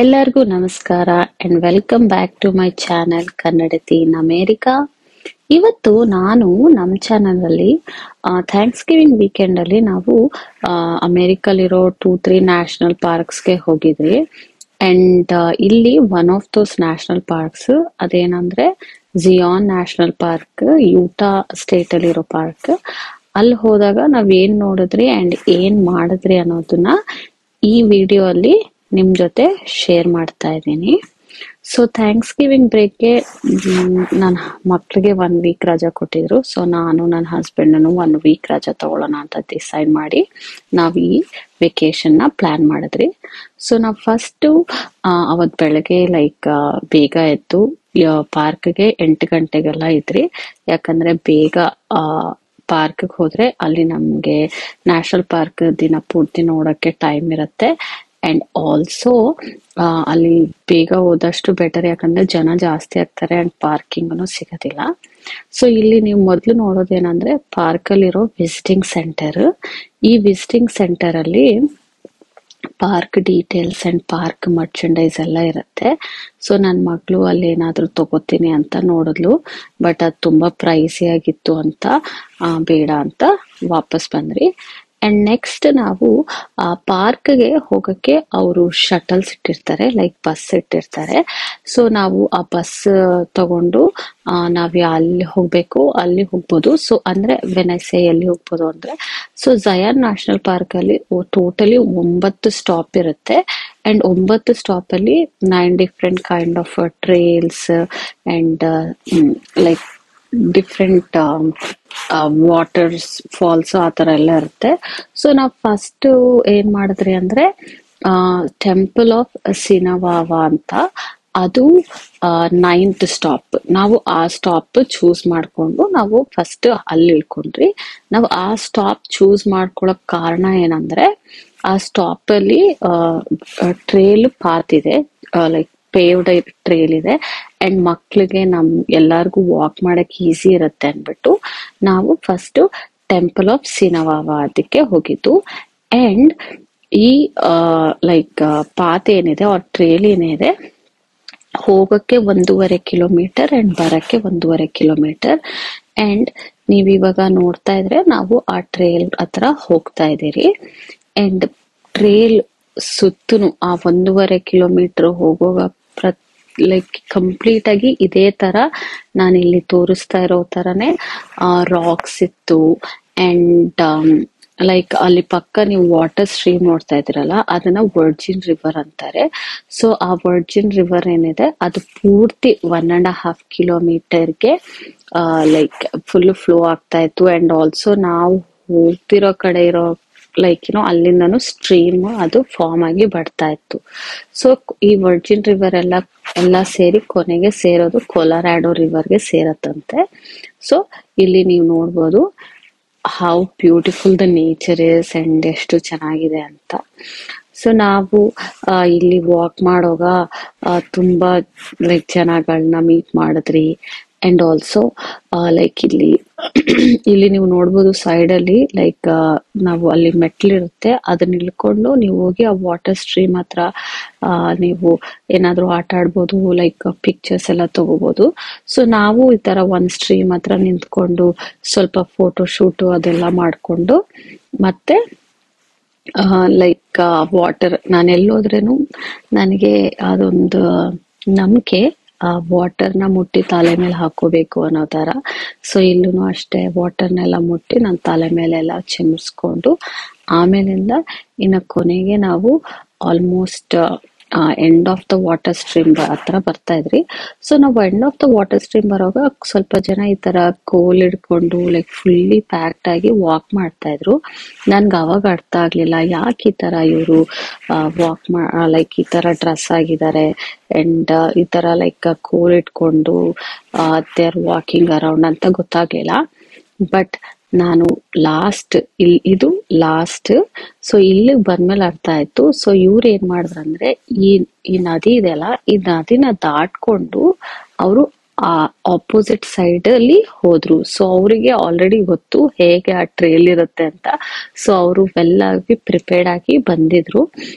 ಎಲ್ಲರಿಗೂ ನಮಸ್ಕಾರ and welcome back to my channel Kannadathi in America. ಇವತ್ತು ನಾನು ನಮ್ಮ ಚಾನೆಲ್ ಅಲ್ಲಿ ಥ್ಯಾಂಕ್ಸ್ ಗಿವಿಂಗ್ ವೀಕೆಂಡ್ ಅಲ್ಲಿ ನಾವು ಅಮೇರಿಕಲ್ಲಿರೋ 2-3 ನ್ಯಾಷನಲ್ ಪಾರ್ಕ್ಸ್ಗೆ ಹೋಗಿದ್ವಿ. ಅಂಡ್ ಇಲ್ಲಿ one of those national parks ಅದೇನಂದ್ರೆ Zion national park, Utah state ಅಲ್ಲಿ ಇರೋ ಪಾರ್ಕ್. ಅಲ್ಲಿ ಹೋದಾಗ ನಾವ್ ಏನ್ ನೋಡಿದ್ರಿ ಅಂಡ್ ಏನ್ ಮಾಡಿದ್ರಿ ಅನ್ನೋದನ್ನ ಈ ವಿಡಿಯೋ ಅಲ್ಲಿ ನಿಮ್ ಜೊತೆ ಶೇರ್ ಮಾಡ್ತಾ ಇದ್ದೀನಿ. ಸೊ ಥ್ಯಾಂಕ್ಸ್ ಗಿವಿಂಗ್ ಬ್ರೇಕ್ಗೆ ನನ್ನ ಮಕ್ಳಿಗೆ 1 ವೀಕ್ ರಜಾ ಕೊಟ್ಟಿದ್ರು. ಸೊ ನಾನು ನನ್ನ ಹಸ್ಬೆಂಡ್ 1 ವೀಕ್ ರಜಾ ತಗೊಳ್ಳೋಣ ಅಂತ ಡಿಸೈಡ್ ಮಾಡಿ ನಾವ್ ಈ ವೆಕೇಶನ್ ನ ಪ್ಲಾನ್ ಮಾಡಿದ್ರಿ. ಸೊ ನಾವ್ ಫಸ್ಟ್ ಅವತ್ ಬೆಳಗ್ಗೆ ಬೇಗ ಎದ್ದು ಪಾರ್ಕ್ಗೆ 8 ಗಂಟೆಗೆಲ್ಲ ಇದ್ರಿ. ಯಾಕಂದ್ರೆ ಬೇಗ ಪಾರ್ಕ್ ಹೋದ್ರೆ ಅಲ್ಲಿ ನಮ್ಗೆ ನ್ಯಾಷನಲ್ ಪಾರ್ಕ್ ದಿನ ಪೂರ್ತಿ ನೋಡಕ್ಕೆ ಟೈಮ್ ಇರುತ್ತೆ. ಅಂಡ್ ಆಲ್ಸೋ ಅಲ್ಲಿ ಬೇಗ ಹೋದಷ್ಟು ಬೆಟರ್, ಯಾಕಂದ್ರೆ ಜನ ಜಾಸ್ತಿ ಆಗ್ತಾರೆ ಅಂಡ್ ಪಾರ್ಕಿಂಗ್ನು ಸಿಗೋದಿಲ್ಲ. ಸೊ ಇಲ್ಲಿ ನೀವು ಮೊದ್ಲು ನೋಡೋದೇನಂದ್ರೆ ಪಾರ್ಕ್ ಅಲ್ಲಿರೋ ವಿಸಿಟಿಂಗ್ ಸೆಂಟರ್. ಈ ವಿಸಿಟಿಂಗ್ ಸೆಂಟರ್ ಅಲ್ಲಿ park details and park merchandise ಎಲ್ಲ ಇರುತ್ತೆ. ಸೊ ನನ್ ಮಗಳು ಅಲ್ಲಿ ಏನಾದ್ರೂ ತಗೋತೀನಿ ಅಂತ ನೋಡಿದ್ಲು, ಬಟ್ ಅದು ತುಂಬಾ ಪ್ರೈಸಿ ಆಗಿತ್ತು ಅಂತ ಬೇಡ ಅಂತ ವಾಪಸ್ ಬಂದ್ರಿ. ಅಂಡ್ ನೆಕ್ಸ್ಟ್ ನಾವು ಆ ಪಾರ್ಕ್ಗೆ ಹೋಗಕ್ಕೆ ಅವರು ಶಟಲ್ಸ್ ಇಟ್ಟಿರ್ತಾರೆ, ಲೈಕ್ ಬಸ್ ಇಟ್ಟಿರ್ತಾರೆ. ಸೊ ನಾವು ಆ ಬಸ್ ತಗೊಂಡು ನಾವ್ ಅಲ್ಲಿ ಹೋಗ್ಬೇಕು ಅಲ್ಲಿ ಹೋಗ್ಬೋದು. ಸೊ ಅಂದ್ರೆ ವೆನೈಸೆ ಎಲ್ಲಿ ಹೋಗ್ಬೋದು ಅಂದ್ರೆ, ಸೊ ಜಯಾನ್ ನ್ಯಾಷನಲ್ ಪಾರ್ಕ್ ಅಲ್ಲಿ ಟೋಟಲಿ 9 ಸ್ಟಾಪ್ ಇರುತ್ತೆ. ಅಂಡ್ 9 ಸ್ಟಾಪ್ ಅಲ್ಲಿ 9 different kind of trails and like different waters falls ಆ ತರ ಎಲ್ಲ ಇರುತ್ತೆ. ಸೊ ನಾವ್ ಫಸ್ಟ್ ಏನ್ ಮಾಡಿದ್ರಿ ಅಂದ್ರೆ ಟೆಂಪಲ್ ಆಫ್ ಸಿನವಾವಾ ಅಂತ, ಅದು 9th ಸ್ಟಾಪ್. ನಾವು ಆ ಸ್ಟಾಪ್ ಚೂಸ್ ಮಾಡ್ಕೊಂಡು ನಾವು ಫಸ್ಟ್ ಅಲ್ಲಿ ಇಳ್ಕೊಂಡ್ರಿ. ನಾವು ಆ ಸ್ಟಾಪ್ ಚೂಸ್ ಮಾಡ್ಕೊಳಕ್ ಕಾರಣ ಏನಂದ್ರೆ ಆ ಸ್ಟಾಪ್ ಅಲ್ಲಿ ಟ್ರೇಲ್ ಪಾತ್ ಇದೆ, ಲೈಕ್ ಪೇವ್ಡ್ ಟ್ರೇಲ್ ಇದೆ. ಅಂಡ್ ಮಕ್ಳಿಗೆ ಎಲ್ಲಾರ್ಗು ವಾಕ್ ಮಾಡಕ್ ಈಸಿ ಇರುತ್ತೆ ಅನ್ಬಿಟ್ಟು ನಾವು ಫಸ್ಟ್ ಟೆಂಪಲ್ ಆಫ್ ಸಿನವಾವಾ ಅದಕ್ಕೆ ಹೋಗಿದ್ದು. ಅಂಡ್ ಈ ಪಾತ್ ಏನಿದೆ ಆ ಟ್ರೇಲ್ ಏನಿದೆ, ಹೋಗಕ್ಕೆ 1.5 ಕಿಲೋಮೀಟರ್ ಅಂಡ್ ಬರಕ್ಕೆ 1.5 ಕಿಲೋಮೀಟರ್. ಅಂಡ್ ನೀವ್ ಇವಾಗ ನೋಡ್ತಾ ಇದ್ರೆ ನಾವು ಆ ಟ್ರೇಲ್ ಹತ್ರ ಹೋಗ್ತಾ ಇದೀರಿ. ಅಂಡ್ ಟ್ರೇಲ್ ಸುತ್ತನು ಆ 1.5 ಕಿಲೋಮೀಟರ್ ಹೋಗುವಾಗ ಕಂಪ್ಲೀಟ್ ಆಗಿ ಇದೇ ತರ ನಾನಿಲ್ಲಿ ತೋರಿಸ್ತಾ ಇರೋ ತರನೇ ರಾಕ್ಸ್ ಇತ್ತು. ಅಂಡ್ ಅಲ್ಲಿ ಪಕ್ಕ ನೀವು ವಾಟರ್ ಸ್ಟ್ರೀಮ್ ನೋಡ್ತಾ ಇದ್ದೀರಲ್ಲ, ಅದನ್ನ ವರ್ಜಿನ್ ರಿವರ್ ಅಂತಾರೆ. ಸೊ ಆ ವರ್ಜಿನ್ ರಿವರ್ ಏನಿದೆ ಅದು ಪೂರ್ತಿ 1.5 ಕಿಲೋಮೀಟರ್ಗೆ ಫುಲ್ ಫ್ಲೋ ಆಗ್ತಾ ಇತ್ತು. ಅಂಡ್ ಆಲ್ಸೋ ನಾವು ಹೋಗ್ತಿರೋ ಕಡೆ ಇರೋ ಅಲ್ಲಿಂದನು ಸ್ಟ್ರೀಮ್ ಅದು ಫಾರ್ಮ್ ಆಗಿ ಬರ್ತಾ ಇತ್ತು. ಸೊ ಈ ವರ್ಜಿನ್ ರಿವರ್ ಎಲ್ಲ ಸೇರಿ ಕೊನೆಗೆ ಸೇರೋದು ಕೊಲರಾಡೋ ರಿವರ್ಗೆ ಸೇರತ್ತಂತೆ. ಸೊ ಇಲ್ಲಿ ನೀವು ನೋಡ್ಬೋದು how beautiful the nature is and ಎಷ್ಟು ಚೆನ್ನಾಗಿದೆ ಅಂತ. ಸೊ ನಾವು ಇಲ್ಲಿ ವಾಕ್ ಮಾಡೋಗ ತುಂಬಾ ಜನಗಳನ್ನ ಮೀಟ್ ಮಾಡಿದ್ರಿ. ಅಂಡ್ ಆಲ್ಸೋ ಇಲ್ಲಿ ನೀವು ನೋಡ್ಬೋದು ಸೈಡ್ ಅಲ್ಲಿ ನಾವು ಅಲ್ಲಿ ಮೆಟ್ಲಿರುತ್ತೆ, ಅದನ್ನ ಇಳ್ಕೊಂಡು ನೀವು ಹೋಗಿ ಆ ವಾಟರ್ ಸ್ಟ್ರೀಮ್ ಹತ್ರ ನೀವು ಏನಾದ್ರೂ ಆಟ ಆಡ್ಬೋದು, ಪಿಕ್ಚರ್ಸ್ ಎಲ್ಲ ತಗೋಬಹುದು. ಸೊ ನಾವು ಈ ತರ ಒಂದ್ ಸ್ಟ್ರೀಮ್ ಹತ್ರ ನಿಂತ್ಕೊಂಡು ಸ್ವಲ್ಪ ಫೋಟೋ ಶೂಟ್ ಅದೆಲ್ಲ ಮಾಡ್ಕೊಂಡು ಮತ್ತೆ ವಾಟರ್, ನಾನು ಎಲ್ಲೋದ್ರೇನು ನನಗೆ ಅದೊಂದು ನಂಬಿಕೆ ಆ ವಾಟರ್ನ ಮುಟ್ಟಿ ತಲೆ ಮೇಲೆ ಹಾಕೋಬೇಕು ಅನ್ನೋ ತರ. ಸೊ ಇಲ್ಲೂ ಅಷ್ಟೇ ವಾಟರ್ನೆಲ್ಲ ಮುಟ್ಟಿ ನನ್ನ ತಲೆ ಮೇಲೆಲ್ಲ ಚಿಮ್ಮಿಸ್ಕೊಂಡು ಆಮೇಲಿಂದ ಇನ್ನ ಕೊನೆಗೆ ನಾವು almost end of the water stream ಹತ್ರ ಬರ್ತಾ ಇದ್ರಿ. ಸೊ ನಾವು end of the water stream ಬರೋವಾಗ ಸ್ವಲ್ಪ ಜನ ಈ ತರ ಕೋಲ್ ಹಿಡ್ಕೊಂಡು ಫುಲ್ಲಿ ಪ್ಯಾಕ್ಡ್ ಆಗಿ ವಾಕ್ ಮಾಡ್ತಾ ಇದ್ರು. ನನ್ಗೆ ಅವಾಗ ಅರ್ಥ ಆಗ್ಲಿಲ್ಲ ಯಾಕೆ ಈ ತರ ಇವರು ವಾಕ್ ಈ ತರ ಡ್ರೆಸ್ ಆಗಿದ್ದಾರೆ ಅಂಡ್ ಈ ತರ ಕೋಲ್ ಇಟ್ಕೊಂಡು ದೇ ಆರ್ ವಾಕಿಂಗ್ ಅರೌಂಡ್ ಅಂತ ಗೊತ್ತಾಗ್ಲಿಲ್ಲ. ಬಟ್ ನಾನು ಇದು ಲಾಸ್ಟ್. ಸೊ ಇಲ್ಲಿಗೆ ಬಂದ್ಮೇಲೆ ಅರ್ಥ ಆಯ್ತು. ಸೊ ಇವ್ರು ಏನ್ ಮಾಡಿದ್ರಂದ್ರೆ ಈ ನದಿ ಇದೆಯಲ್ಲ, ಈ ನದಿನ ದಾಟ್ಕೊಂಡು ಅವರು ಆ ಆಪೋಸಿಟ್ ಸೈಡ್ ಅಲ್ಲಿ ಹೋದ್ರು. ಸೊ ಅವರಿಗೆ ಆಲ್ರೆಡಿ ಗೊತ್ತು ಹೇಗೆ ಆ ಟ್ರೇಲ್ ಇರುತ್ತೆ ಅಂತ. ಸೊ ಅವರು ವೆಲ್ ಆಗಿ ಪ್ರಿಪೇರ್ಡ್ ಆಗಿ ಬಂದಿದ್ರು.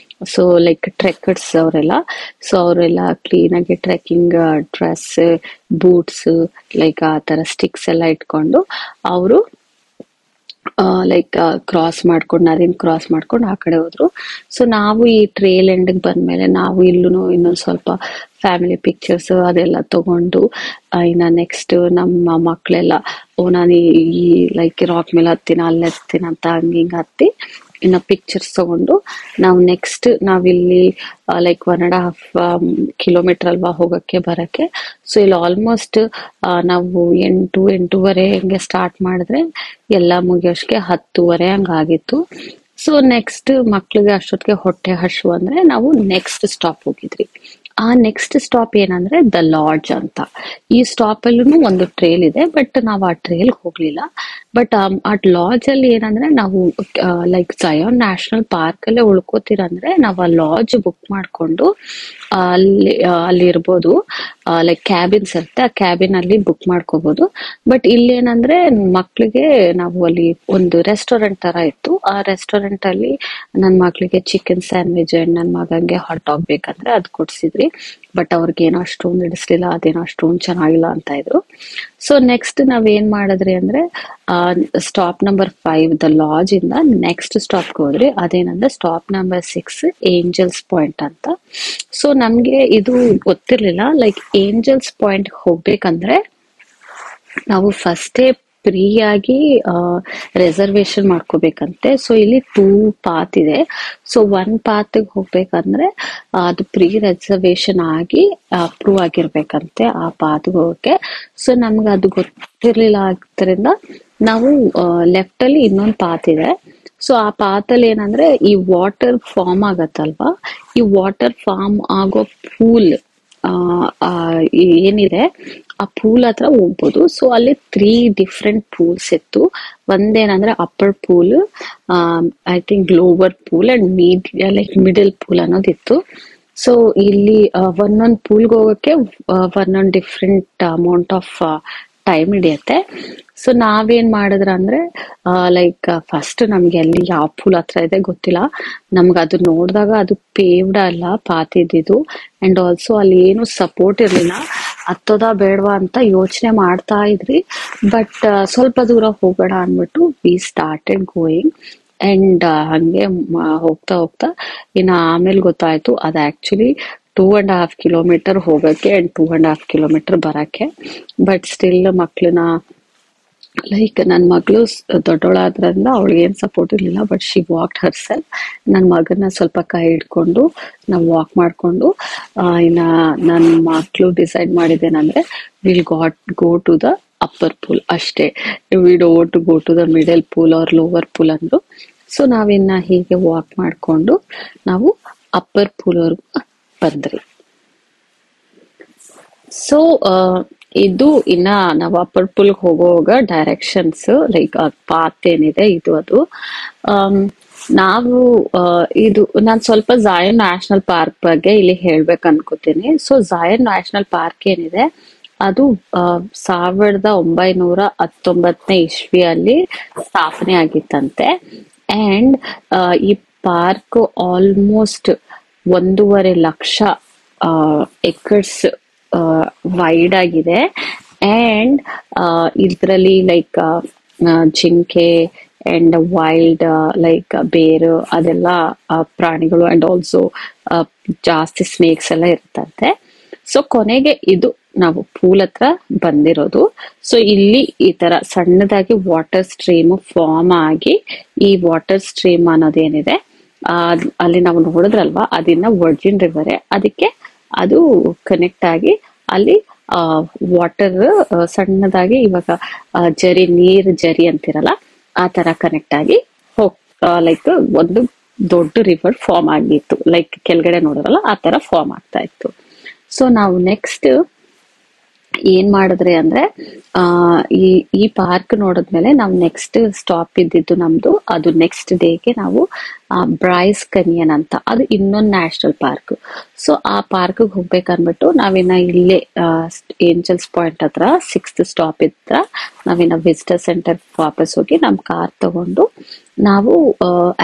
ಸೊ ಲೈಕ್ ಟ್ರೆಕ್ಕರ್ಸ್ ಅವರೆಲ್ಲ. ಸೊ ಅವರೆಲ್ಲ ಕ್ಲೀನ್ ಆಗಿ ಟ್ರೆಕ್ಕಿಂಗ್ ಡ್ರೆಸ್, ಬೂಟ್ಸ್, ಲೈಕ್ ಆ ತರ ಸ್ಟಿಕ್ಸ್ ಎಲ್ಲ ಇಟ್ಕೊಂಡು ಅವರು ಲೈಕ್ ಕ್ರಾಸ್ ಮಾಡ್ಕೊಂಡು, ನದಿನ ಕ್ರಾಸ್ ಮಾಡ್ಕೊಂಡು ಆ ಕಡೆ ಹೋದ್ರು. ಸೊ ನಾವು ಈ ಟ್ರೇಲ್ ಎಂಡ್ಗೆ ಬಂದ್ಮೇಲೆ ನಾವು ಇಲ್ಲೂ ಇನ್ನೊಂದ್ ಸ್ವಲ್ಪ ಫ್ಯಾಮಿಲಿ ಪಿಕ್ಚರ್ಸ್ ಅದೆಲ್ಲ ತಗೊಂಡು ಇನ್ನ ನೆಕ್ಸ್ಟ್ ನಮ್ಮ ಮಕ್ಳೆಲ್ಲ ನಾನು ಈ ಲೈಕ್ ರಾಕ್ ಮೇಲೆ ಹತ್ತೀನಿ, ಅಲ್ಲಿ ಹತ್ತೀನಿ ಅಂತ ಹಂಗಿಂಗ್ ಹತ್ತಿ ಇನ್ನ ಪಿಕ್ಚರ್ಸ್ ತಗೊಂಡು ನಾವು ನೆಕ್ಸ್ಟ್ ನಾವಿಲ್ಲಿ ಲೈಕ್ 1.5 ಕಿಲೋಮೀಟರ್ ಅಲ್ವಾ ಹೋಗಕ್ಕೆ ಬರಕ್ಕೆ. ಸೊ ಇಲ್ಲಿ ಆಲ್ಮೋಸ್ಟ್ ನಾವು 8-8:30 ಹಂಗೆ ಸ್ಟಾರ್ಟ್ ಮಾಡಿದ್ರೆ ಎಲ್ಲ ಮುಗಿಯೋಷ್ಗೆ 10:30 ಹಂಗಾಗಿತ್ತು. ಸೊ ನೆಕ್ಸ್ಟ್ ಮಕ್ಳಿಗೆ ಅಷ್ಟೊತ್ತಿಗೆ ಹೊಟ್ಟೆ ಹಶು ಅಂದ್ರೆ ನಾವು ನೆಕ್ಸ್ಟ್ ಸ್ಟಾಪ್ ಹೋಗಿದ್ರಿ. ಆ ನೆಕ್ಸ್ಟ್ ಸ್ಟಾಪ್ ಏನಂದ್ರೆ ದ ಲಾಡ್ಜ್ ಅಂತ. ಈ ಸ್ಟಾಪ್ ಅಲ್ಲೂ ಒಂದು ಟ್ರೇಲ್ ಇದೆ, ಬಟ್ ನಾವು ಆ ಟ್ರೇಲ್ ಹೋಗ್ಲಿಲ್ಲ. ಬಟ್ ಆ ಲಾಡ್ಜ್ ಅಲ್ಲಿ ಏನಂದ್ರೆ ನಾವು ಲೈಕ್ ಜಯಾನ್ ನ್ಯಾಷನಲ್ ಪಾರ್ಕ್ ಅಲ್ಲೇ ಉಳ್ಕೋತೀರಂದ್ರೆ ನಾವು ಆ ಲಾಡ್ಜ್ ಬುಕ್ ಮಾಡ್ಕೊಂಡು ಅಲ್ಲಿ ಇರ್ಬೋದು. ಲೈಕ್ ಕ್ಯಾಬಿನ್ಸ್ ಇರುತ್ತೆ, ಆ ಕ್ಯಾಬಿನ್ ಅಲ್ಲಿ ಬುಕ್ ಮಾಡ್ಕೋಬಹುದು. ಬಟ್ ಇಲ್ಲಿ ಏನಂದ್ರೆ ಮಕ್ಳಿಗೆ ನಾವು ಅಲ್ಲಿ ಒಂದು ರೆಸ್ಟೋರೆಂಟ್ ತರ ಇತ್ತು. ಆ ರೆಸ್ಟೋರೆಂಟ್ ಅಲ್ಲಿ ನನ್ ಮಕ್ಳಿಗೆ ಚಿಕನ್ ಸ್ಯಾಂಡ್ವಿಚ್ ಅಂಡ್ ನನ್ ಮಗಂಗೆ ಹಾಟ್ ಡಾಗ್ ಬೇಕಂದ್ರೆ ಅದ್ ಕೊಡ್ಸಿದ್ರಿ. ಬಟ್ ಅವ್ರಿಗೆ ಏನೋ ಅಷ್ಟೊಂದು ಹಿಡಿಸ್ಲಿಲ್ಲ, ಅದೇನೋ ಅಷ್ಟೊಂದು ಚೆನ್ನಾಗಿಲ್ಲ ಅಂತ ಇದ್ರು. ಸೊ ನೆಕ್ಸ್ಟ್ ನಾವ್ ಏನ್ ಮಾಡಿದ್ರಿ ಅಂದ್ರೆ ಸ್ಟಾಪ್ ನಂಬರ್ 5 ದ ಲಾಡ್ಜ್ ಇಂದ ನೆಕ್ಸ್ಟ್ ಸ್ಟಾಪ್ ಹೋದ್ರಿ. ಅದೇನಂದ್ರೆ ಸ್ಟಾಪ್ ನಂಬರ್ 6 ಏಂಜಲ್ಸ್ ಪಾಯಿಂಟ್ ಅಂತ. ಸೊ ನಮ್ಗೆ ಇದು ಗೊತ್ತಿರ್ಲಿಲ್ಲ. ಲೈಕ್ ಏಂಜಲ್ಸ್ ಪಾಯಿಂಟ್ ಹೋಗ್ಬೇಕಂದ್ರೆ ನಾವು ಫಸ್ಟೇ ಫ್ರೀ ಆಗಿ ರಿಸರ್ವೇಶನ್ ಮಾಡ್ಕೋಬೇಕಂತೆ. ಸೊ ಇಲ್ಲಿ 2 ಪಾತ್ ಇದೆ. ಸೊ 1 ಪಾತ್ ಹೋಗ್ಬೇಕಂದ್ರೆ ಅದು ಪ್ರೀ ರಿಸರ್ವೇಶನ್ ಆಗಿ ಅಪ್ರೂವ್ ಆಗಿರ್ಬೇಕಂತೆ ಆ ಪಾತ್ ಹೋಗಕ್ಕೆ. ಸೊ ನಮ್ಗೆ ಅದು ಗೊತ್ತಿರ್ಲಿಲ್ಲ. ಆದ್ದರಿಂದ ನಾವು ಲೆಫ್ಟ್ ಅಲ್ಲಿ ಇನ್ನೊಂದು ಪಾತ್ ಇದೆ. ಸೊ ಆ ಪಾತಲ್ಲಿ ಏನಂದ್ರೆ ಈ ವಾಟರ್ ಫಾರ್ಮ್ ಆಗತ್ತಲ್ವಾ, ಈ ವಾಟರ್ ಫಾರ್ಮ್ ಆಗೋ ಪೂಲ್ ಏನಿದೆ ಆ ಪೂಲ್ ಹತ್ರ ಹೋಗ್ಬೋದು. ಸೊ ಅಲ್ಲಿ 3 ಡಿಫ್ರೆಂಟ್ ಪೂಲ್ಸ್ ಇತ್ತು. ಒಂದೇನಂದ್ರೆ upper pool, I think lower pool and like middle pool ಅನ್ನೋದಿತ್ತು. ಸೊ ಇಲ್ಲಿ ಒಂದೊಂದು ಪೂಲ್ಗೆ ಹೋಗಕ್ಕೆ ಒಂದೊಂದು ಡಿಫ್ರೆಂಟ್ ಅಮೌಂಟ್ ಆಫ್ ಟೈಮ್ ಹಿಡಿಯತ್ತೆ. ಸೊ ನಾವೇನ್ ಮಾಡಿದ್ರ ಅಂದ್ರೆ ಲೈಕ್ ಫಸ್ಟ್ ನಮ್ಗೆ ಅಲ್ಲಿ ಯಾವ ಪೂಲ್ ಹತ್ರ ಇದೆ ಗೊತ್ತಿಲ್ಲ. ನಮ್ಗೆ ಅದು ನೋಡಿದಾಗ ಅದು ಪೇವ್ಡ್ ಅಲ್ಲ, ಪಾತ್ ಇದ್ದಿದ್ದು. ಅಂಡ್ ಆಲ್ಸೋ ಅಲ್ಲಿ ಏನು ಸಪೋರ್ಟ್ ಇರ್ಲಿಲ್ಲ. ಹತ್ತೋದ ಬೇಡವಾ ಅಂತ ಯೋಚನೆ ಮಾಡ್ತಾ ಇದ್ರಿ. ಬಟ್ ಸ್ವಲ್ಪ ದೂರ ಹೋಗೋಣ ಅನ್ಬಿಟ್ಟು ವಿ ಸ್ಟಾರ್ಟೆಡ್ ಗೋಯಿಂಗ್. ಅಂಡ್ ಹಂಗೆ ಹೋಗ್ತಾ ಹೋಗ್ತಾ ಇನ್ನು ಆಮೇಲೆ ಗೊತ್ತಾಯ್ತು ಅದು ಆಕ್ಚುಲಿ 2.5 ಕಿಲೋಮೀಟರ್ ಹೋಗಕ್ಕೆ ಅಂಡ್ 2.5 ಕಿಲೋಮೀಟರ್ ಬರಕ್ಕೆ. ಬಟ್ ಸ್ಟಿಲ್ ಮಕ್ಳನ್ನ ಲೈಕ್ ನನ್ ಮಗಳು ದೊಡ್ಡವಳಾದ್ರಿಂದ ಅವಳಿಗೆ ಏನ್ ಸಪೋರ್ಟ್ ಇರ್ಲಿಲ್ಲ. But she walked Har self. ನನ್ ಮಗನ ಸ್ವಲ್ಪ ಕೈ ಹಿಡ್ಕೊಂಡು ನಾವ್ ವಾಕ್ ಮಾಡ್ಕೊಂಡು ಇನ್ನ ನನ್ ಮಕ್ಳು ಡಿಸೈಡ್ ಮಾಡಿದ್ದೇನಂದ್ರೆ will go to the upper pool ಅಷ್ಟೇ, we don't to go to the middle pool or lower pool ಅಂದ್ರು. ಸೊ ನಾವಿನ್ನ ಹೀಗೆ ವಾಕ್ ಮಾಡ್ಕೊಂಡು ನಾವು ಅಪ್ಪರ್ ಪೂಲ್ ವರ್ಗು ಬಂದ್ರಿ. ಸೊ ಇದು ಇನ್ನ ನಾವು ಅಪ್ಪರ್ ಪೂಲ್ ಹೋಗುವಾಗ ಡೈರೆಕ್ಷನ್ಸ್ ಲೈಕ್ ಪಾತ್ ಏನಿದೆ ಇದು ಅದು. ನಾವು ಇದು ನಾನು ಸ್ವಲ್ಪ ಜಾಯನ್ ನ್ಯಾಷನಲ್ ಪಾರ್ಕ್ ಬಗ್ಗೆ ಇಲ್ಲಿ ಹೇಳ್ಬೇಕು ಅನ್ಕೋತೀನಿ. ಸೊ ಜಾಯನ್ ನ್ಯಾಷನಲ್ ಪಾರ್ಕ್ ಏನಿದೆ ಅದು 1919 ಇಸ್ವಿಯಲ್ಲಿ ಸ್ಥಾಪನೆ ಆಗಿತ್ತಂತೆ. ಅಂಡ್ ಈ park almost 1.5 lakh acres wide ಆಗಿದೆ. ಅಂಡ್ ಇದ್ರಲ್ಲಿ ಲೈಕ್ ಜಿಂಕೆ ಅಂಡ್ ವೈಲ್ಡ್ ಲೈಕ್ ಬೇರ್ ಅದೆಲ್ಲ ಪ್ರಾಣಿಗಳು ಅಂಡ್ ಆಲ್ಸೋ ಜಾಸ್ತಿ ಸ್ನೇಕ್ಸ್ ಎಲ್ಲ ಇರ್ತಂತೆ. ಸೊ ಕೊನೆಗೆ ಇದು ನಾವು ಪೂಲ್ ಹತ್ರ ಬಂದಿರೋದು. ಸೊ ಇಲ್ಲಿ ಈ ತರ ಸಣ್ಣದಾಗಿ ವಾಟರ್ ಸ್ಟ್ರೀಮ್ ಫಾರ್ಮ್ ಆಗಿ ಈ ವಾಟರ್ ಸ್ಟ್ರೀಮ್ ಅನ್ನೋದೇನಿದೆ ಅಲ್ಲಿ ನಾವು ನೋಡಿದ್ರಲ್ವಾ ಅದಿನ್ನ ವರ್ಜಿನ್ ರಿವರ್. ಅದಕ್ಕೆ ಅದು ಕನೆಕ್ಟ್ ಆಗಿ ಅಲ್ಲಿ ವಾಟರ್ ಸಣ್ಣದಾಗಿ ಇವಾಗ ನೀರ್ ಜರಿ ಅಂತಿರಲ್ಲ ಆ ತರ ಕನೆಕ್ಟ್ ಆಗಿ ಲೈಕ್ ಒಂದು ದೊಡ್ಡ ರಿವರ್ ಫಾರ್ಮ್ ಆಗಿತ್ತು. ಲೈಕ್ ಕೆಳಗಡೆ ನೋಡಿರಲ್ಲ ಆ ತರ ಫಾರ್ಮ್ ಆಗ್ತಾ ಇತ್ತು. ಸೊ ನಾವು ನೆಕ್ಸ್ಟ್ ಏನ್ ಮಾಡಿದ್ರಿ ಅಂದ್ರೆ ಈ ಪಾರ್ಕ್ ನೋಡಿದ್ಮೇಲೆ ನಾವು ನೆಕ್ಸ್ಟ್ ಸ್ಟಾಪ್ ಇದ್ದಿದ್ದು ನಮ್ದು ಅದು ನೆಕ್ಸ್ಟ್ ಡೇಗೆ ನಾವು ಬ್ರೈಸ್ ಕನಿಯನ್ ಅಂತ, ಅದು ಇನ್ನೊಂದು ನ್ಯಾಷನಲ್ ಪಾರ್ಕ್. ಸೊ ಆ ಪಾರ್ಕ್ ಹೋಗ್ಬೇಕನ್ಬಿಟ್ಟು ನಾವಿನ್ನ ಇಲ್ಲೇ ಏಂಜಲ್ಸ್ ಪಾಯಿಂಟ್ ಹತ್ರ 6th ಸ್ಟಾಪ್ ಇದ್ರ ನಾವಿನ್ನ ವಿಸಿಟರ್ ಸೆಂಟರ್ ವಾಪಸ್ ಹೋಗಿ ನಮ್ ಕಾರ್ ತಗೊಂಡು ನಾವು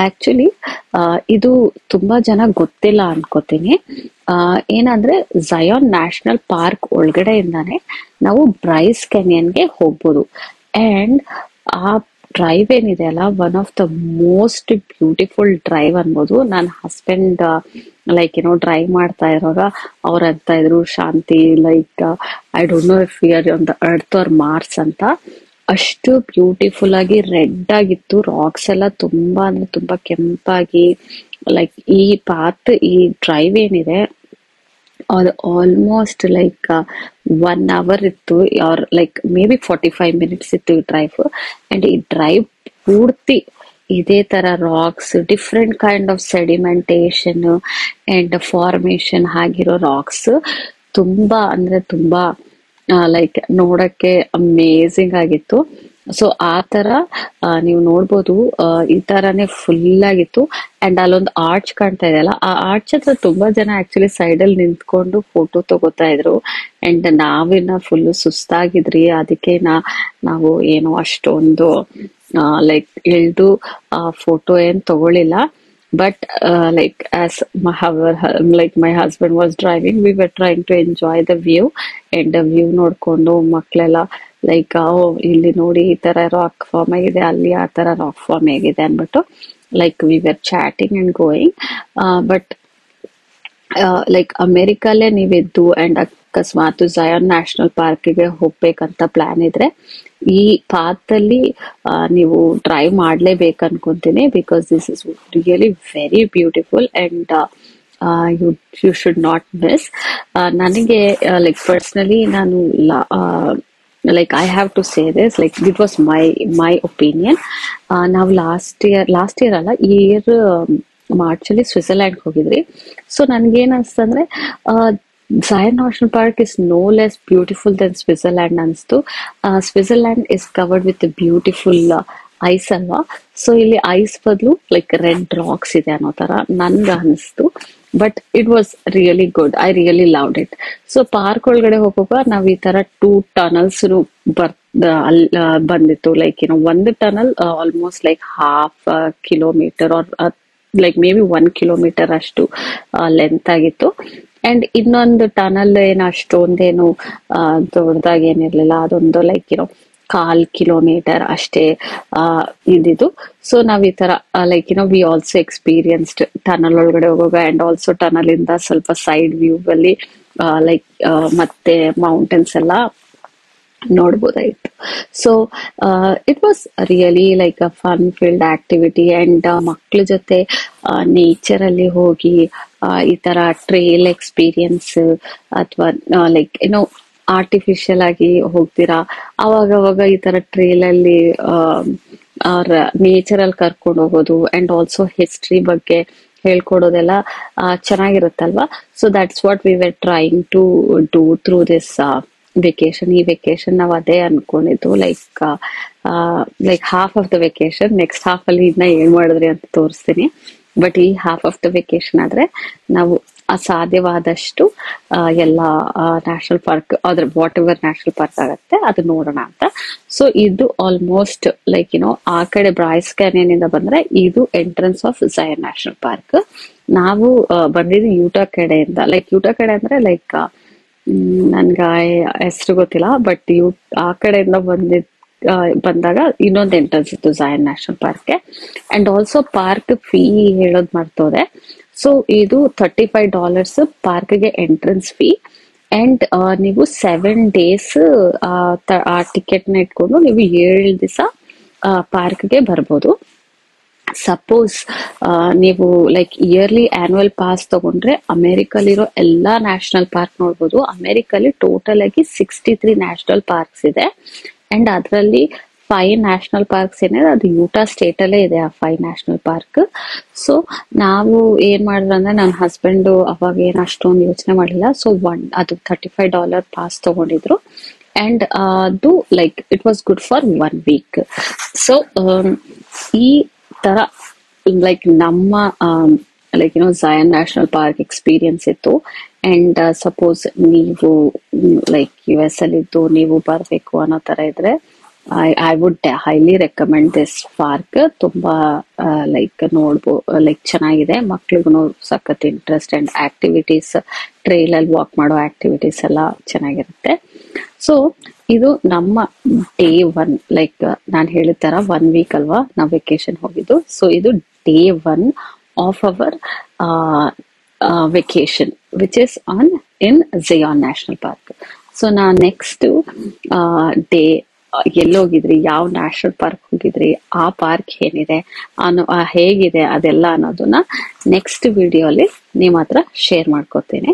ಆಕ್ಚುಲಿ ಇದು ತುಂಬಾ ಜನ ಗೊತ್ತಿಲ್ಲ ಅನ್ಕೋತೀನಿ. ಏನಂದ್ರೆ ಝಯಾನ್ ನ್ಯಾಷನಲ್ ಪಾರ್ಕ್ ಒಳಗಡೆಯಿಂದಾನೆ ನಾವು ಬ್ರೈಸ್ ಕೆನಿಯನ್ಗೆ ಹೋಗ್ಬೋದು. ಅಂಡ್ ಆ ಡ್ರೈವ್ ಏನಿದೆ ಅಲ್ಲ, one of the most beautiful drive ಅನ್ಬೋದು. ನನ್ನ ಹಸ್ಬೆಂಡ್ ಲೈಕ್ ಡ್ರೈವ್ ಮಾಡ್ತಾ ಇರುವಾಗ ಅವ್ರು ಅಂತ ಇದ್ರು, ಶಾಂತಿ like I don't know if we are on the earth or Mars ಅಂತ. ಅಷ್ಟು ಬ್ಯೂಟಿಫುಲ್ ಆಗಿ ರೆಡ್ ಆಗಿತ್ತು, ರಾಕ್ಸ್ ಎಲ್ಲ ತುಂಬಾ ಅಂದ್ರೆ ತುಂಬಾ ಕೆಂಪಾಗಿ. ಲೈಕ್ ಈ ಪಾತ್, ಈ ಡ್ರೈವ್ ಏನಿದೆ ಅದು ಆಲ್ಮೋಸ್ಟ್ ಲೈಕ್ 1 hour ಇತ್ತು, are like may be 45 minutes ಇತ್ತು ಈ ಡ್ರೈವ್. ಅಂಡ್ ಈ ಡ್ರೈವ್ ಪೂರ್ತಿ ಇದೇ ತರ rocks, different kind of sedimentation and formation ಆಗಿರೋ ರಾಕ್ಸ್, ತುಂಬಾ ಅಂದ್ರೆ ತುಂಬಾ ಲೈಕ್ ನೋಡಕ್ಕೆ ಅಮೇಝಿಂಗ್ ಆಗಿತ್ತು. ಸೊ ಆ ತರ ನೀವು ನೋಡ್ಬೋದು, ಈ ತರಾನೇ ಫುಲ್ ಆಗಿತ್ತು. ಅಂಡ್ ಅಲ್ಲೊಂದು ಆರ್ಚ್ ಕಾಣ್ತಾ ಇದೆಯಲ್ಲ, ಆ ಆರ್ಚ್ ಹತ್ರ ತುಂಬಾ ಜನ ಆಕ್ಚುಲಿ ಸೈಡ್ ಅಲ್ಲಿ ನಿಂತ್ಕೊಂಡು ಫೋಟೋ ತಗೋತಾ ಇದ್ರು. ಅಂಡ್ ನಾವಿನ್ನ ಫುಲ್ ಸುಸ್ತಾಗಿದ್ರಿ, ಅದಕ್ಕೆ ನಾವು ಏನು ಅಷ್ಟೊಂದು ಲೈಕ್ ಇಳ್ದು ಫೋಟೋ ಏನ್ ತಗೊಳಿಲ್ಲ. But as my husband was driving, we were trying to enjoy the view. And the view ನೋಡ್ಕೊಂಡು ಮಕ್ಳೆಲ್ಲ ಲೈಕ್ ಇಲ್ಲಿ ನೋಡಿ ಈ ತರ ರಾಕ್ ಫಾರ್ಮ್ ಆಗಿದೆ, ಅಲ್ಲಿ ಆ ತರ ರಾಕ್ ಫಾರ್ಮ್ ಆಗಿದೆ ಅನ್ಬಿಟ್ಟು like we were chatting and going. But like ಅಮೆರಿಕಲ್ಲೇ ನೀವಿದ್ದು ಅಂಡ್ ಅಕಸ್ಮಾತ್ ಝಯಾನ್ ನ್ಯಾಷನಲ್ ಪಾರ್ಕ್ಗೆ ಹೋಗ್ಬೇಕಂತ ಪ್ಲಾನ್ ಇದ್ರೆ ಈ ಪಾತ್ ಅಲ್ಲಿ ನೀವು ಡ್ರೈವ್ ಮಾಡ್ಲೇಬೇಕು ಅನ್ಕೊಂತೀನಿ. Because this is really very beautiful and you should not miss. ನನಗೆ ಲೈಕ್ ಪರ್ಸನಲಿ ನಾನು like I have to say this, like it was my opinion. ನಾವು ಲಾಸ್ಟ್ ಇಯರ್ ಅಲ್ಲ, ಈ ಇಯರ್ ಮಾರ್ಚ್ ಅಲ್ಲಿ ಸ್ವಿಟ್ಜರ್ಲ್ಯಾಂಡ್ ಹೋಗಿದ್ರಿ. ಸೊ ನನ್ಗೇನ್ ಅನ್ಸ್ತಂದ್ರೆ Zion national park is no less beautiful than Switzerland ಅನ್ಸ್ತು. Switzerland is covered with beautiful ice ಅಲ್ವಾ. So ಇಲ್ಲಿ ಐಸ್ ಬದಲು ಲೈಕ್ ರೆಡ್ ರಾಕ್ಸ್ ಇದೆ ಅನ್ನೋ ತರ ನನ್ಗೆ ಅನಿಸ್ತು. But it was really good, I really loved it. So park ಒಳಗಡೆ ಹೋಗುವಾಗ ನಾವ್ ಈ ತರ 2 tunnels ಬಂದಿತ್ತು. ಲೈಕ್ ಒಂದು tunnel almost like 1/2 kilometer are like may be 1 kilometer ಅಷ್ಟು ಲೆಂತ್ ಆಗಿತ್ತು. ಅಂಡ್ ಇನ್ನೊಂದು ಟನಲ್ ಏನು ಅಷ್ಟೊಂದೇನು ದೊಡ್ಡದಾಗಿ ಏನಿರ್ಲಿಲ್ಲ, ಅದೊಂದು ಲೈಕ್ 1/4 kilometer ಅಷ್ಟೇ ಇದ್ದಿದ್ದು. ಸೊ ನಾವ್ ಈ ತರ like we also experienced tunnel ಒಳಗಡೆ ಹೋಗುವಾಗ. ಅಂಡ್ ಆಲ್ಸೋ ಟನಲ್ ಇಂದ ಸ್ವಲ್ಪ ಸೈಡ್ ವ್ಯೂ ಅಲ್ಲಿ ಲೈಕ್ ಮತ್ತೆ ಮೌಂಟೇನ್ಸ್ ಎಲ್ಲ ನೋಡ್ಬೋದಾಯ್ತು. So it was really like a fun field activity. And ಮಕ್ಳ ಜೊತೆ ನೇಚರ್ ಅಲ್ಲಿ ಹೋಗಿ ಈ ತರ ಟ್ರೇಲ್ ಎಕ್ಸ್ಪೀರಿಯನ್ಸ್ ಅಥವಾ ಲೈಕ್ ಆರ್ಟಿಫಿಷಿಯಲ್ ಆಗಿ ಹೋಗ್ತೀರಾ, ಅವಾಗ ಈ ತರ ಟ್ರೇಲ್ ಅಲ್ಲಿ ನೇಚರ್ ಅಲ್ಲಿ ಕರ್ಕೊಂಡು ಹೋಗೋದು ಅಂಡ್ ಆಲ್ಸೋ ಹಿಸ್ಟ್ರಿ ಬಗ್ಗೆ ಹೇಳ್ಕೊಡೋದೆಲ್ಲ ಚೆನ್ನಾಗಿರುತ್ತಲ್ವಾ. So that's what we were trying to do through this vacation. ಈ ವೆಕೇಶನ್ ನಾವ್ ಅದೇ ಅನ್ಕೊಂಡಿದ್ದು, like half of the vacation. Next half ಅಲ್ಲಿ ಇದನ್ನ ಏನ್ ಮಾಡಿದ್ರಿ ಅಂತ ತೋರಿಸ್ತೀನಿ. ಬಟ್ ಈ ಹಾಫ್ ಆಫ್ ದ ವೆಕೇಶನ್ ಆದ್ರೆ ನಾವು ಅಸಾಧ್ಯವಾದಷ್ಟು ಎಲ್ಲ ನ್ಯಾಷನಲ್ ಪಾರ್ಕ್ ಅದ್ರ ವಾಟ್ ಎವರ್ ನ್ಯಾಷನಲ್ ಪಾರ್ಕ್ ಆಗತ್ತೆ ಅದು ನೋಡೋಣ ಅಂತ. ಸೊ ಇದು ಆಲ್ಮೋಸ್ಟ್ ಲೈಕ್ ಆ ಕಡೆ ಬ್ರೈಸ್ ಕ್ಯಾನಿಯನ್ ಇಂದ ಬಂದ್ರೆ ಇದು ಎಂಟ್ರೆನ್ಸ್ ಆಫ್ ಝಯಾನ್ ನ್ಯಾಷನಲ್ ಪಾರ್ಕ್. ನಾವು ಬಂದಿದ್ದು ಯೂಟಾ ಕಡೆಯಿಂದ. ಲೈಕ್ ಯೂಟಾ ಕಡೆ ಅಂದ್ರೆ ಲೈಕ್ ನನ್ಗೆ ಹೆಸರು ಗೊತ್ತಿಲ್ಲ, ಬಟ್ ಆ ಕಡೆಯಿಂದ ಬಂದಾಗ ಇನ್ನೊಂದು ಎಂಟ್ರೆನ್ಸ್ ಇತ್ತು ಝಯಾನ್ ನ್ಯಾಷನಲ್ ಪಾರ್ಕ್ಗೆ. ಅಂಡ್ ಆಲ್ಸೋ ಪಾರ್ಕ್ ಫೀ ಹೇಳೋದ್ ಮರ್ತೋದೆ. ಸೊ ಇದು $35 ಪಾರ್ಕ್ಗೆ ಎಂಟ್ರೆನ್ಸ್ ಫೀ. ಅಂಡ್ ನೀವು 7 days ಆ ಟಿಕೆಟ್ ನ ಇಟ್ಕೊಂಡು ನೀವು 7 ದಿವಸ ಪಾರ್ಕ್ಗೆ ಬರ್ಬೋದು. ಸಪೋಸ್ ನೀವು ಲೈಕ್ ಇಯರ್ಲಿ ಆನ್ಯುವಲ್ ಪಾಸ್ ತಗೊಂಡ್ರೆ ಅಮೆರಿಕಲ್ಲಿರೋ ಎಲ್ಲಾ ನ್ಯಾಷನಲ್ ಪಾರ್ಕ್ ನೋಡ್ಬೋದು. ಅಮೆರಿಕಲ್ಲಿ ಟೋಟಲ್ ಆಗಿ 63 ನ್ಯಾಷನಲ್ ಪಾರ್ಕ್ಸ್ ಇದೆ. ಅಂಡ್ ಅದರಲ್ಲಿ 5 ನ್ಯಾಷನಲ್ ಪಾರ್ಕ್ಸ್ ಏನಿದೆ ಅದು ಯೂಟಾ ಸ್ಟೇಟ್ ಅಲ್ಲೇ ಇದೆ, ಆ 5 ನ್ಯಾಷನಲ್ ಪಾರ್ಕ್. ಸೊ ನಾವು ಏನ್ ಮಾಡಿದ್ರು ಅಂದ್ರೆ ನನ್ನ ಹಸ್ಬೆಂಡ್ ಅವಾಗ ಏನ್ ಅಷ್ಟೊಂದು ಯೋಚನೆ ಮಾಡಲಿಲ್ಲ. ಸೊ ಅದು $35 ಪಾಸ್ ತಗೊಂಡಿದ್ರು. ಅಂಡ್ ಅದು like it was good for 1 week. So ಈ ತರ ಲೈಕ್ ನಮ್ಮ ಲೈಕ್ ಝಯನ್ ನ್ಯಾಷನಲ್ ಪಾರ್ಕ್ ಎಕ್ಸ್ಪೀರಿಯನ್ಸ್ ಇತ್ತು. ಅಂಡ್ ಸಪೋಸ್ ನೀವು ಲೈಕ್ US ಅಲ್ಲಿ ಇದ್ದು ನೀವು ಬರ್ಬೇಕು ಅನ್ನೋ ತರ ಇದ್ರೆ I would highly recommend this park. ತುಂಬಾ ಲೈಕ್ ಲೈಕ್ ಚೆನ್ನಾಗಿದೆ, ಮಕ್ಳಿಗೂ ಸಖತ್ ಇಂಟ್ರೆಸ್ಟ್ ಅಂಡ್ ಆಕ್ಟಿವಿಟೀಸ್, ಟ್ರೈಲ್ ಅಲ್ಲಿ ವಾಕ್ ಮಾಡೋ ಆಕ್ಟಿವಿಟೀಸ್ ಎಲ್ಲ ಚೆನ್ನಾಗಿರುತ್ತೆ. ಸೊ ಇದು ನಮ್ಮ ಡೇ 1, ಲೈಕ್ ನಾನು ಹೇಳಿದ ತರ 1 ವೀಕ್ ಅಲ್ವಾ ನಾವು ವೆಕೇಶನ್ ಹೋಗಿದ್ದು. ಸೊ ಇದು day 1 of our vacation, which is in Zion National Park. So ನಾ ನೆಕ್ಸ್ಟ್ ಡೇ ಎಲ್ಲೋಗಿದ್ರಿ, ಯಾವ ನ್ಯಾಷನಲ್ ಪಾರ್ಕ್ ಹೋಗಿದ್ರಿ, ಆ ಪಾರ್ಕ್ ಏನಿದೆ ಹೇಗಿದೆ ಅದೆಲ್ಲ ಅನ್ನೋದನ್ನ ನೆಕ್ಸ್ಟ್ ವಿಡಿಯೋ ಅಲ್ಲಿ ನಿಮ್ಮ ಹತ್ರ ಶೇರ್ ಮಾಡ್ಕೋತೀನಿ.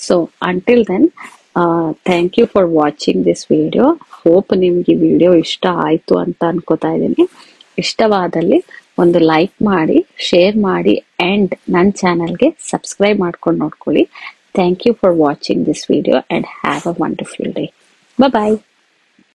So until then thank you for watching this video. Hope ನಿಮ್ಗೆ ಈ ವಿಡಿಯೋ ಇಷ್ಟ ಆಯ್ತು ಅಂತ ಅನ್ಕೋತಾ ಇದ್ದೀನಿ. ಇಷ್ಟವಾದಲ್ಲಿ ಒಂದು ಲೈಕ್ ಮಾಡಿ, ಶೇರ್ ಮಾಡಿ ಅಂಡ್ ನನ್ನ ಚಾನಲ್ಗೆ ಸಬ್ಸ್ಕ್ರೈಬ್ ಮಾಡ್ಕೊಂಡು ನೋಡ್ಕೊಳ್ಳಿ. Thank you for watching this video and have a wonderful day. Bye.